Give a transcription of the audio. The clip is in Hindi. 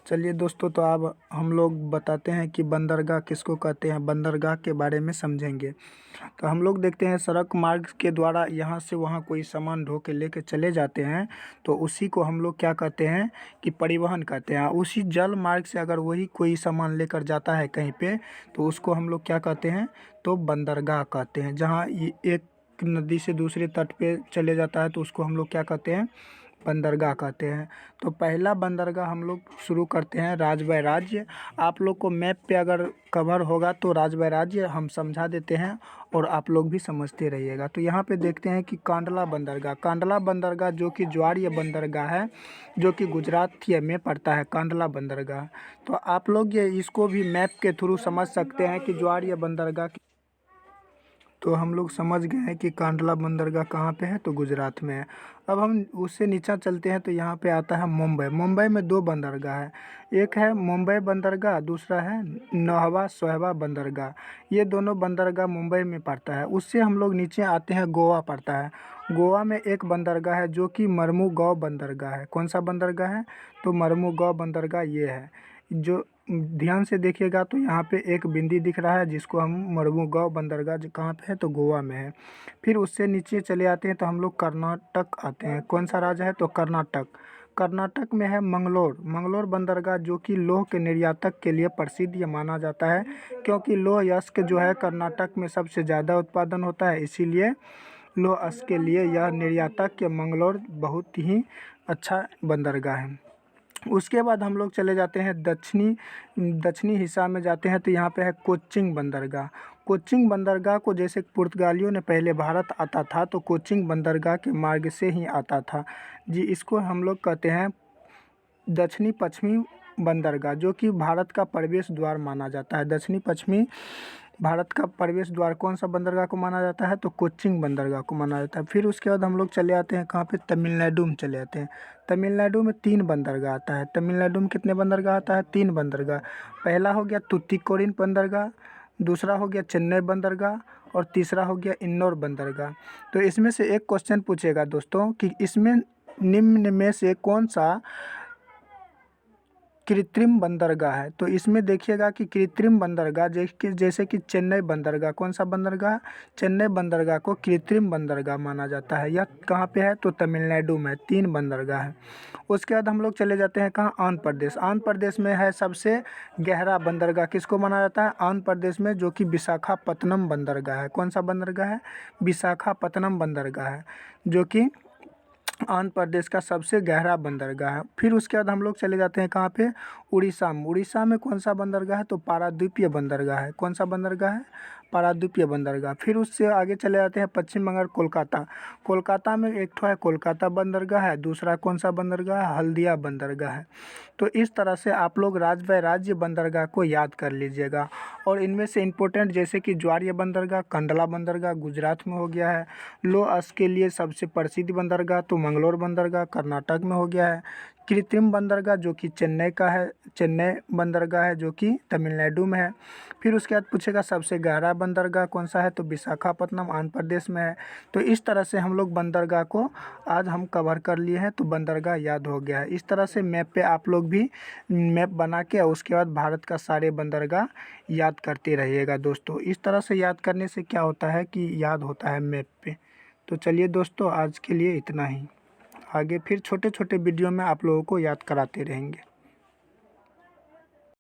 चलिए दोस्तों, तो अब हम लोग बताते हैं कि बंदरगाह किसको कहते हैं। बंदरगाह के बारे में समझेंगे। तो हम लोग देखते हैं सड़क मार्ग के द्वारा यहाँ से वहाँ कोई सामान ढो के लेके चले जाते हैं, तो उसी को हम लोग क्या कहते हैं कि परिवहन कहते हैं। उसी जल मार्ग से अगर वही कोई सामान लेकर जाता है कहीं पे, तो उसको हम लोग क्या कहते हैं, तो बंदरगाह कहते हैं। जहाँ ये एक नदी से दूसरे तट पे चले जाता है, तो उसको हम लोग क्या कहते हैं, बंदरगाह कहते हैं। तो पहला बंदरगाह हम लोग शुरू करते हैं राजबाई राज्य। आप लोग को मैप पे अगर कवर होगा तो राजबाई राज्य हम समझा देते हैं और आप लोग भी समझते रहिएगा। तो यहाँ पे देखते हैं कि कांडला बंदरगाह, कांडला बंदरगाह जो कि ज्वारीय बंदरगाह है, जो कि गुजरात में पड़ता है कांडला बंदरगाह। तो आप लोग ये इसको भी मैप के थ्रू समझ सकते हैं कि ज्वारीय बंदरगाह। तो हम लोग समझ गए हैं कि कांडला बंदरगाह कहाँ पे है, तो गुजरात में है। अब हम उससे नीचा चलते हैं तो यहाँ पे आता है मुंबई। मुंबई में दो बंदरगाह है, एक है मुंबई बंदरगाह, दूसरा है नौहवा सोहवा बंदरगाह। ये दोनों बंदरगाह मुंबई में पड़ता है। उससे हम लोग नीचे आते हैं, गोवा पड़ता है। गोवा में एक बंदरगाह है जो कि मर्मुगांव बंदरगाह है। कौन सा बंदरगाह है, तो मर्मुगांव बंदरगाह ये है। जो ध्यान से देखिएगा तो यहाँ पे एक बिंदी दिख रहा है जिसको हम मर्मुगांव बंदरगाह जो कहाँ पे है, तो गोवा में है। फिर उससे नीचे चले आते हैं तो हम लोग कर्नाटक आते हैं। कौन सा राज्य है, तो कर्नाटक। कर्नाटक में है मंगलोर। मंगलोर बंदरगाह जो कि लौह के निर्यातक के लिए प्रसिद्ध ये माना जाता है, क्योंकि लौह अयस्क जो है कर्नाटक में सबसे ज़्यादा उत्पादन होता है, इसीलिए लौह अयस्क के लिए यह निर्यातक के मंगलोर बहुत ही अच्छा बंदरगाह है। उसके बाद हम लोग चले जाते हैं दक्षिणी हिस्सा में जाते हैं तो यहाँ पे है कोच्चिन बंदरगाह। कोच्चिन बंदरगाह को जैसे पुर्तगालियों ने पहले भारत आता था, तो कोच्चिन बंदरगाह के मार्ग से ही आता था जी। इसको हम लोग कहते हैं दक्षिणी पश्चिमी बंदरगाह, जो कि भारत का प्रवेश द्वार माना जाता है। दक्षिणी पश्चिमी भारत का प्रवेश द्वार कौन सा बंदरगाह को माना जाता है, तो कोच्चिन बंदरगाह को माना जाता है। फिर उसके बाद हम लोग चले आते हैं कहाँ पे, तमिलनाडु में चले आते हैं। तमिलनाडु में 3 बंदरगाह आता है। तमिलनाडु में कितने बंदरगाह आता है, 3 बंदरगाह। पहला हो गया तुतीकोरिन बंदरगाह, दूसरा हो गया चेन्नई बंदरगाह और तीसरा हो गया इंदौर बंदरगाह। तो इसमें से एक क्वेश्चन पूछेगा दोस्तों कि इसमें निम्न में से कौन सा कृत्रिम बंदरगाह है। तो इसमें देखिएगा कि कृत्रिम बंदरगाह जैसे कि चेन्नई बंदरगाह, कौन सा बंदरगाह, चेन्नई बंदरगाह को कृत्रिम बंदरगाह माना जाता है। यह कहाँ पे है, तो तमिलनाडु में 3 बंदरगाह है। उसके बाद हम लोग चले जाते हैं कहाँ, आंध्र प्रदेश। आंध्र प्रदेश में है सबसे गहरा बंदरगाह, किसको माना जाता है, आंध्र प्रदेश में, जो कि विशाखापत्तनम बंदरगाह है। कौन सा बंदरगाह है, विशाखापत्तनम बंदरगाह है, जो कि आंध्र प्रदेश का सबसे गहरा बंदरगाह है। फिर उसके बाद हम लोग चले जाते हैं कहाँ पे, उड़ीसा में। उड़ीसा में कौन सा बंदरगाह है, तो पारादीपीय बंदरगाह है। कौन सा बंदरगाह है, पारादीपीय बंदरगाह। फिर उससे आगे चले जाते हैं पश्चिम बंगाल, कोलकाता। कोलकाता में एक ठो है कोलकाता बंदरगाह है, दूसरा कौन सा बंदरगाह है, हल्दिया बंदरगाह है। तो इस तरह से आप लोग राज्य बाय राज्य बंदरगाह को याद कर लीजिएगा। और इनमें से इम्पोर्टेंट जैसे कि ज्वारीय बंदरगाह, कंडला बंदरगाह गुजरात में हो गया है। लौह अयस्क के लिए सबसे प्रसिद्ध बंदरगाह तो मंगलोर बंदरगाह कर्नाटक में हो गया है। कृत्रिम बंदरगाह जो कि चेन्नई का है, चेन्नई बंदरगाह है जो कि तमिलनाडु में है। फिर उसके बाद पूछेगा सबसे गहरा बंदरगाह कौन सा है, तो विशाखापत्तनम आंध्र प्रदेश में है। तो इस तरह से हम लोग बंदरगाह को आज हम कवर कर लिए हैं, तो बंदरगाह याद हो गया है। इस तरह से मैप पे आप लोग भी मैप बना के और उसके बाद भारत का सारे बंदरगाह याद करते रहिएगा दोस्तों। इस तरह से याद करने से क्या होता है कि याद होता है मैप पे। तो चलिए दोस्तों, आज के लिए इतना ही। आगे फिर छोटे छोटे वीडियो में आप लोगों को याद कराते रहेंगे।